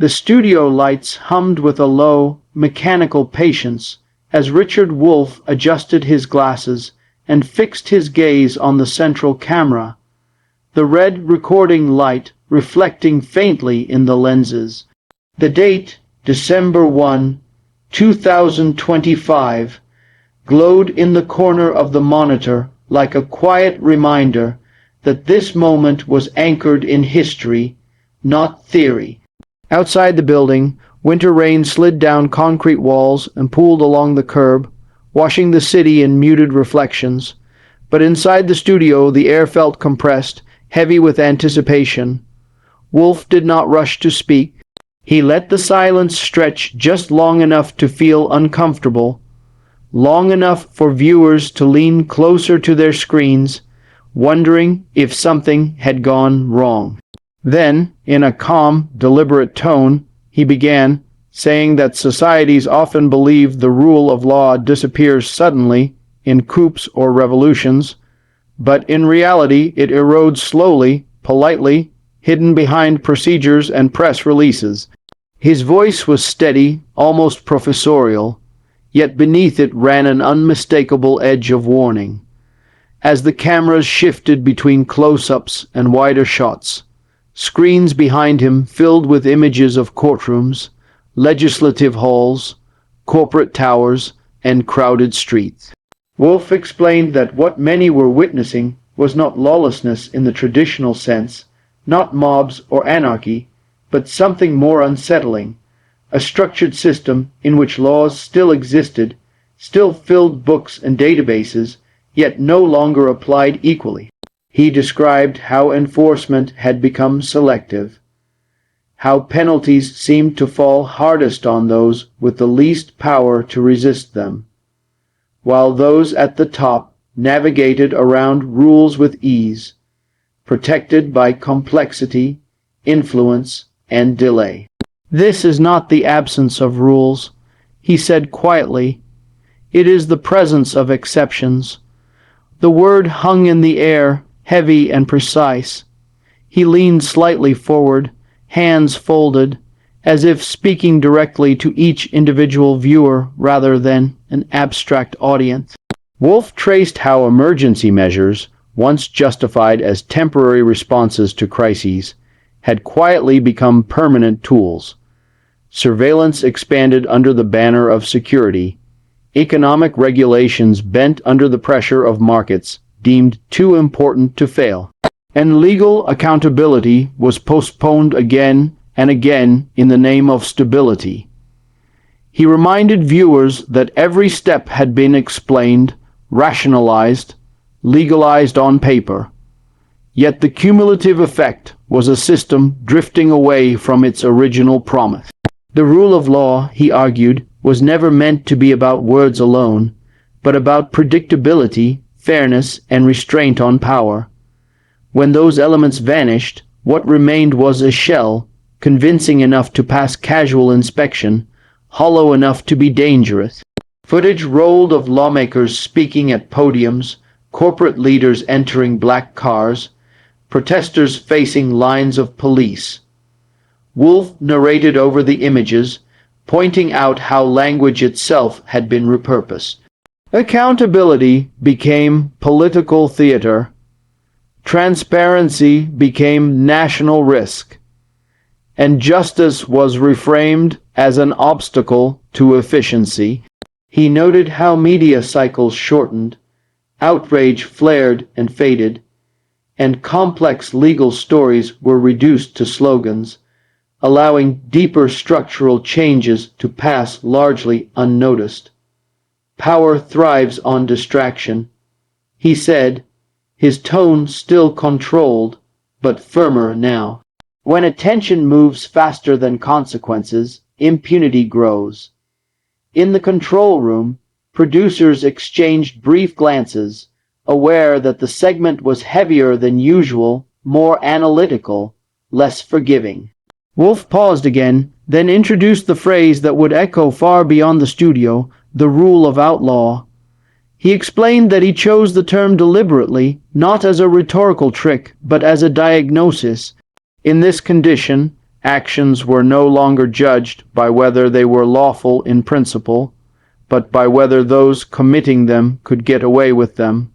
The studio lights hummed with a low, mechanical patience as Richard Wolff adjusted his glasses and fixed his gaze on the central camera, the red recording light reflecting faintly in the lenses. The date, December 1, 2025, glowed in the corner of the monitor like a quiet reminder that this moment was anchored in history, not theory. Outside the building, winter rain slid down concrete walls and pooled along the curb, washing the city in muted reflections. But inside the studio, the air felt compressed, heavy with anticipation. Wolff did not rush to speak. He let the silence stretch just long enough to feel uncomfortable, long enough for viewers to lean closer to their screens, wondering if something had gone wrong. Then, in a calm, deliberate tone, he began, saying that societies often believe the rule of law disappears suddenly in coups or revolutions, but in reality it erodes slowly, politely, hidden behind procedures and press releases. His voice was steady, almost professorial, yet beneath it ran an unmistakable edge of warning. As the cameras shifted between close-ups and wider shots, screens behind him filled with images of courtrooms, legislative halls, corporate towers, and crowded streets. Wolff explained that what many were witnessing was not lawlessness in the traditional sense, not mobs or anarchy, but something more unsettling, a structured system in which laws still existed, still filled books and databases, yet no longer applied equally. He described how enforcement had become selective, how penalties seemed to fall hardest on those with the least power to resist them, while those at the top navigated around rules with ease, protected by complexity, influence, and delay. "This is not the absence of rules," he said quietly. "It is the presence of exceptions." The word hung in the air, heavy and precise. He leaned slightly forward, hands folded, as if speaking directly to each individual viewer rather than an abstract audience. Wolff traced how emergency measures, once justified as temporary responses to crises, had quietly become permanent tools. Surveillance expanded under the banner of security. Economic regulations bent under the pressure of markets deemed too important to fail. And legal accountability was postponed again and again in the name of stability. He reminded viewers that every step had been explained, rationalized, legalized on paper. Yet the cumulative effect was a system drifting away from its original promise. The rule of law, he argued, was never meant to be about words alone, but about predictability, fairness, and restraint on power. When those elements vanished, what remained was a shell, convincing enough to pass casual inspection, hollow enough to be dangerous. Footage rolled of lawmakers speaking at podiums, corporate leaders entering black cars, protesters facing lines of police. Wolff narrated over the images, pointing out how language itself had been repurposed. Accountability became political theater. Transparency became national risk. And justice was reframed as an obstacle to efficiency. He noted how media cycles shortened, outrage flared and faded, and complex legal stories were reduced to slogans, allowing deeper structural changes to pass largely unnoticed. Power thrives on distraction, he said, his tone still controlled, but firmer now. When attention moves faster than consequences, impunity grows. In the control room, producers exchanged brief glances, aware that the segment was heavier than usual, more analytical, less forgiving. Wolff paused again, then introduced the phrase that would echo far beyond the studio, the rule of outlaw. He explained that he chose the term deliberately, not as a rhetorical trick, but as a diagnosis. In this condition, Actions were no longer judged by whether they were lawful in principle, but by whether those committing them could get away with them.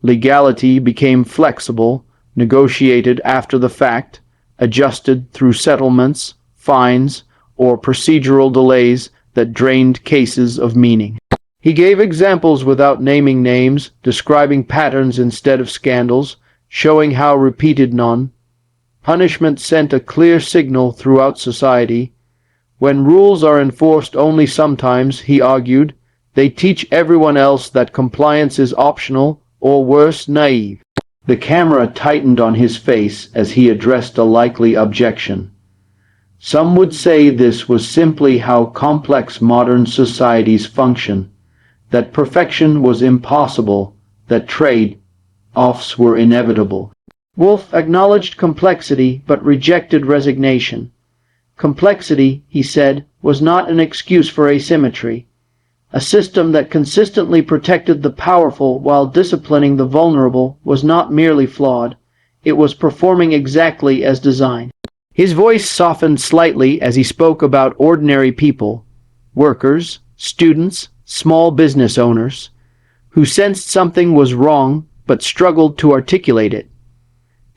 Legality became flexible, negotiated after the fact, adjusted through settlements, fines, or procedural delays that drained cases of meaning. He gave examples without naming names, describing patterns instead of scandals, showing how repeated punishment sent a clear signal throughout society. When rules are enforced only sometimes, he argued, they teach everyone else that compliance is optional, or worse, naive. The camera tightened on his face as he addressed a likely objection. Some would say this was simply how complex modern societies function, that perfection was impossible, that trade-offs were inevitable. Wolff acknowledged complexity but rejected resignation. Complexity, he said, was not an excuse for asymmetry. A system that consistently protected the powerful while disciplining the vulnerable was not merely flawed, it was performing exactly as designed. His voice softened slightly as he spoke about ordinary people, workers, students, small business owners, who sensed something was wrong but struggled to articulate it.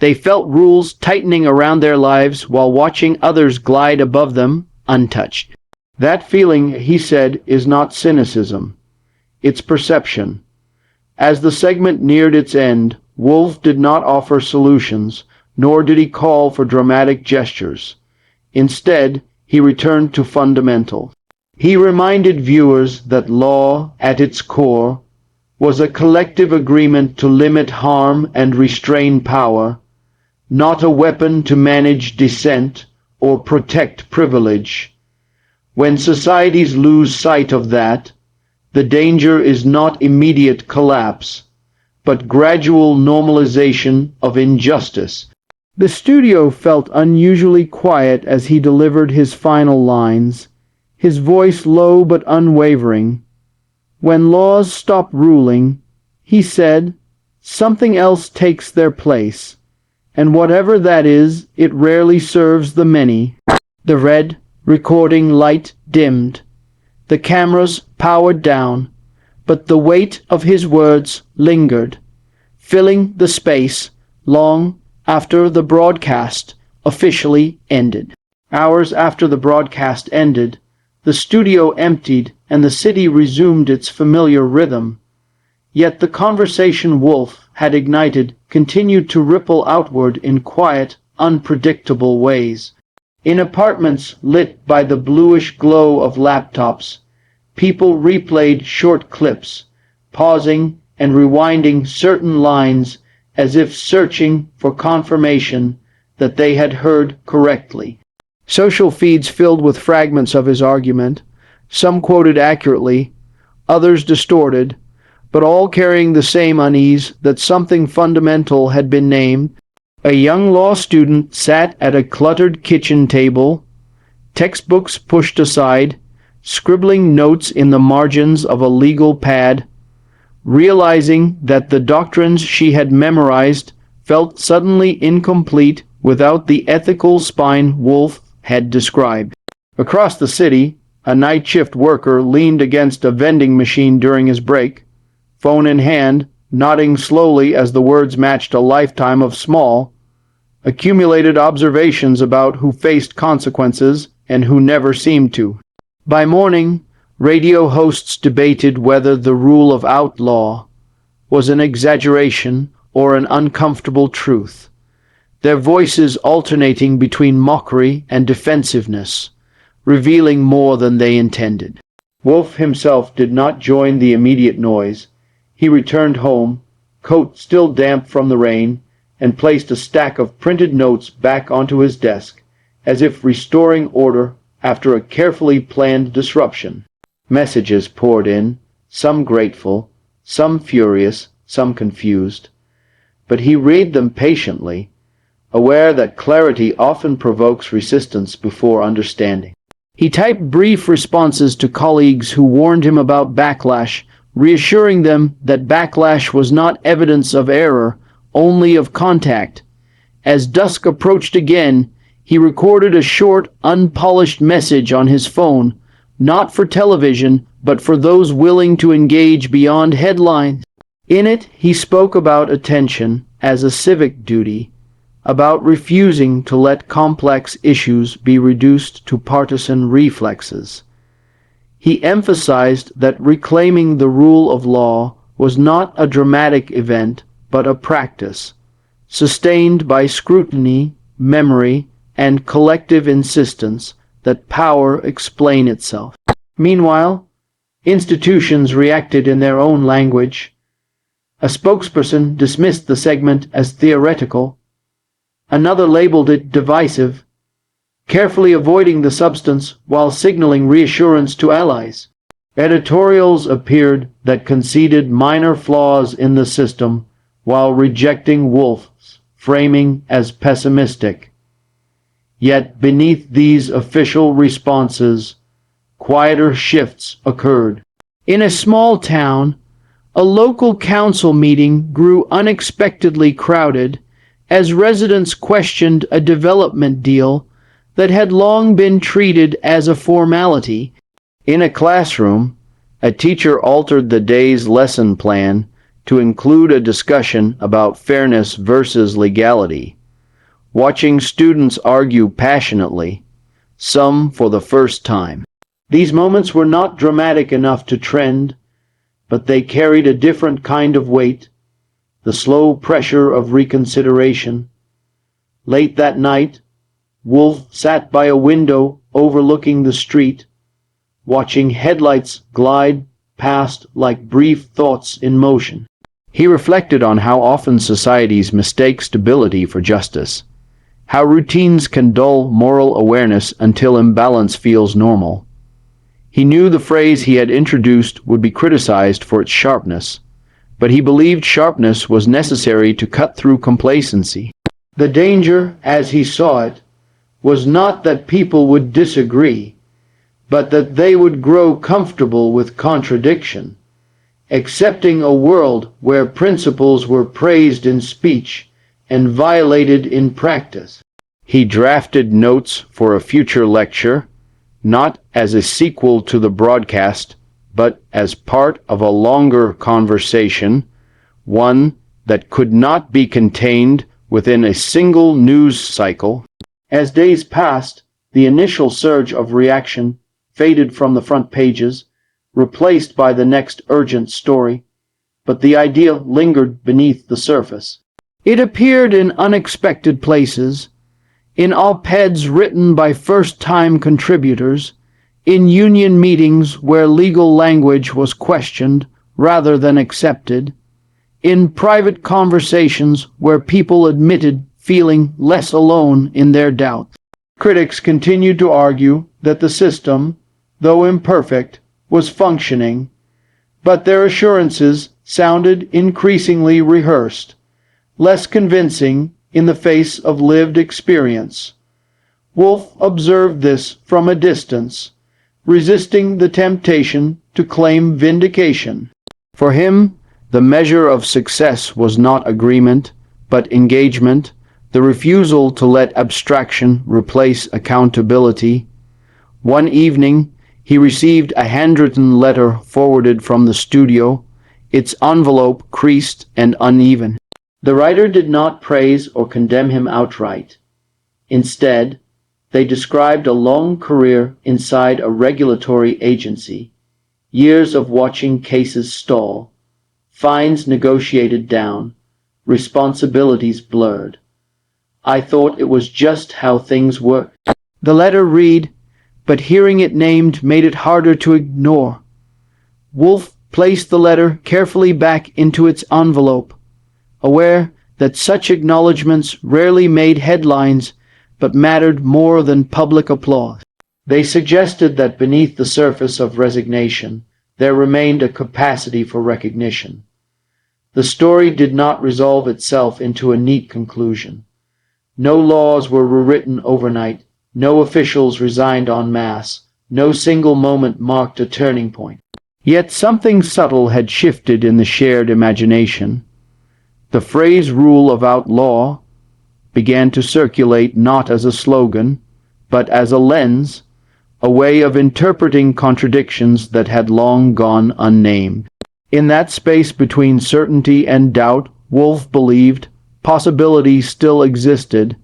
They felt rules tightening around their lives while watching others glide above them, untouched. That feeling, he said, is not cynicism. It's perception. As the segment neared its end, Wolff did not offer solutions, nor did he call for dramatic gestures. Instead, he returned to fundamentals. He reminded viewers that law, at its core, was a collective agreement to limit harm and restrain power, not a weapon to manage dissent or protect privilege. When societies lose sight of that, the danger is not immediate collapse, but gradual normalization of injustice. The studio felt unusually quiet as he delivered his final lines, his voice low but unwavering. When laws stop ruling, he said, something else takes their place, and whatever that is, it rarely serves the many. The red recording light dimmed, the cameras powered down, but the weight of his words lingered, filling the space long after the broadcast officially ended. Hours after the broadcast ended, the studio emptied and the city resumed its familiar rhythm. Yet the conversation Wolff had ignited continued to ripple outward in quiet, unpredictable ways. In apartments lit by the bluish glow of laptops, people replayed short clips, pausing and rewinding certain lines as if searching for confirmation that they had heard correctly. Social feeds filled with fragments of his argument, some quoted accurately, others distorted, but all carrying the same unease that something fundamental had been named. A young law student sat at a cluttered kitchen table, textbooks pushed aside, scribbling notes in the margins of a legal pad, realizing that the doctrines she had memorized felt suddenly incomplete without the ethical spine Wolff had described. Across the city, a night shift worker leaned against a vending machine during his break, phone in hand, nodding slowly as the words matched a lifetime of small, accumulated observations about who faced consequences and who never seemed to. By morning, radio hosts debated whether the rule of outlaw was an exaggeration or an uncomfortable truth, their voices alternating between mockery and defensiveness, revealing more than they intended. Wolff himself did not join the immediate noise. He returned home, coat still damp from the rain, and placed a stack of printed notes back onto his desk, as if restoring order after a carefully planned disruption. Messages poured in, some grateful, some furious, some confused. But he read them patiently, aware that clarity often provokes resistance before understanding. He typed brief responses to colleagues who warned him about backlash, reassuring them that backlash was not evidence of error, only of contact. As dusk approached again, He recorded a short, unpolished message on his phone, not for television, but for those willing to engage beyond headlines. In it, he spoke about attention as a civic duty, about refusing to let complex issues be reduced to partisan reflexes. He emphasized that reclaiming the rule of law was not a dramatic event, but a practice, sustained by scrutiny, memory, and collective insistence that power explain itself. Meanwhile, institutions reacted in their own language. A spokesperson dismissed the segment as theoretical. Another labeled it divisive, carefully avoiding the substance while signaling reassurance to allies. Editorials appeared that conceded minor flaws in the system while rejecting Wolff's framing as pessimistic. Yet beneath these official responses, quieter shifts occurred. In a small town, a local council meeting grew unexpectedly crowded as residents questioned a development deal that had long been treated as a formality. In a classroom, a teacher altered the day's lesson plan to include a discussion about fairness versus legality. Watching students argue passionately, some for the first time. These moments were not dramatic enough to trend, but they carried a different kind of weight, the slow pressure of reconsideration. Late that night, Wolff sat by a window overlooking the street, watching headlights glide past like brief thoughts in motion. He reflected on how often societies mistake stability for justice, how routines can dull moral awareness until imbalance feels normal. He knew the phrase he had introduced would be criticized for its sharpness, but he believed sharpness was necessary to cut through complacency. The danger, as he saw it, was not that people would disagree, but that they would grow comfortable with contradiction, accepting a world where principles were praised in speech and violated in practice. He drafted notes for a future lecture, not as a sequel to the broadcast, but as part of a longer conversation, one that could not be contained within a single news cycle. As days passed, the initial surge of reaction faded from the front pages, replaced by the next urgent story, but the idea lingered beneath the surface. It appeared in unexpected places, in op-eds written by first-time contributors, in union meetings where legal language was questioned rather than accepted, in private conversations where people admitted feeling less alone in their doubts. Critics continued to argue that the system, though imperfect, was functioning, but their assurances sounded increasingly rehearsed, less convincing in the face of lived experience. Wolff observed this from a distance, resisting the temptation to claim vindication. For him, the measure of success was not agreement, but engagement, the refusal to let abstraction replace accountability. One evening, he received a handwritten letter forwarded from the studio, its envelope creased and uneven. The writer did not praise or condemn him outright. Instead, they described a long career inside a regulatory agency, years of watching cases stall, fines negotiated down, responsibilities blurred. I thought it was just how things worked. The letter read, but hearing it named made it harder to ignore. Wolff placed the letter carefully back into its envelope, aware that such acknowledgments rarely made headlines but mattered more than public applause. They suggested that beneath the surface of resignation there remained a capacity for recognition. The story did not resolve itself into a neat conclusion. No laws were rewritten overnight, no officials resigned en masse, no single moment marked a turning point. Yet something subtle had shifted in the shared imagination. The phrase rule of outlaw, began to circulate not as a slogan, but as a lens, a way of interpreting contradictions that had long gone unnamed. In that space between certainty and doubt, Wolff believed possibility still existed.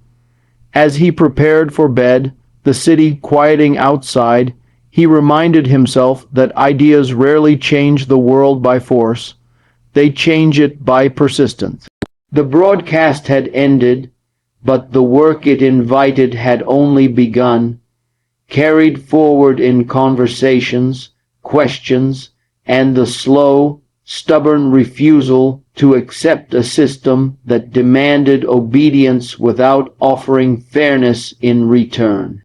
As he prepared for bed, the city quieting outside, he reminded himself that ideas rarely change the world by force. They change it by persistence. The broadcast had ended, but the work it invited had only begun, carried forward in conversations, questions, and the slow, stubborn refusal to accept a system that demanded obedience without offering fairness in return.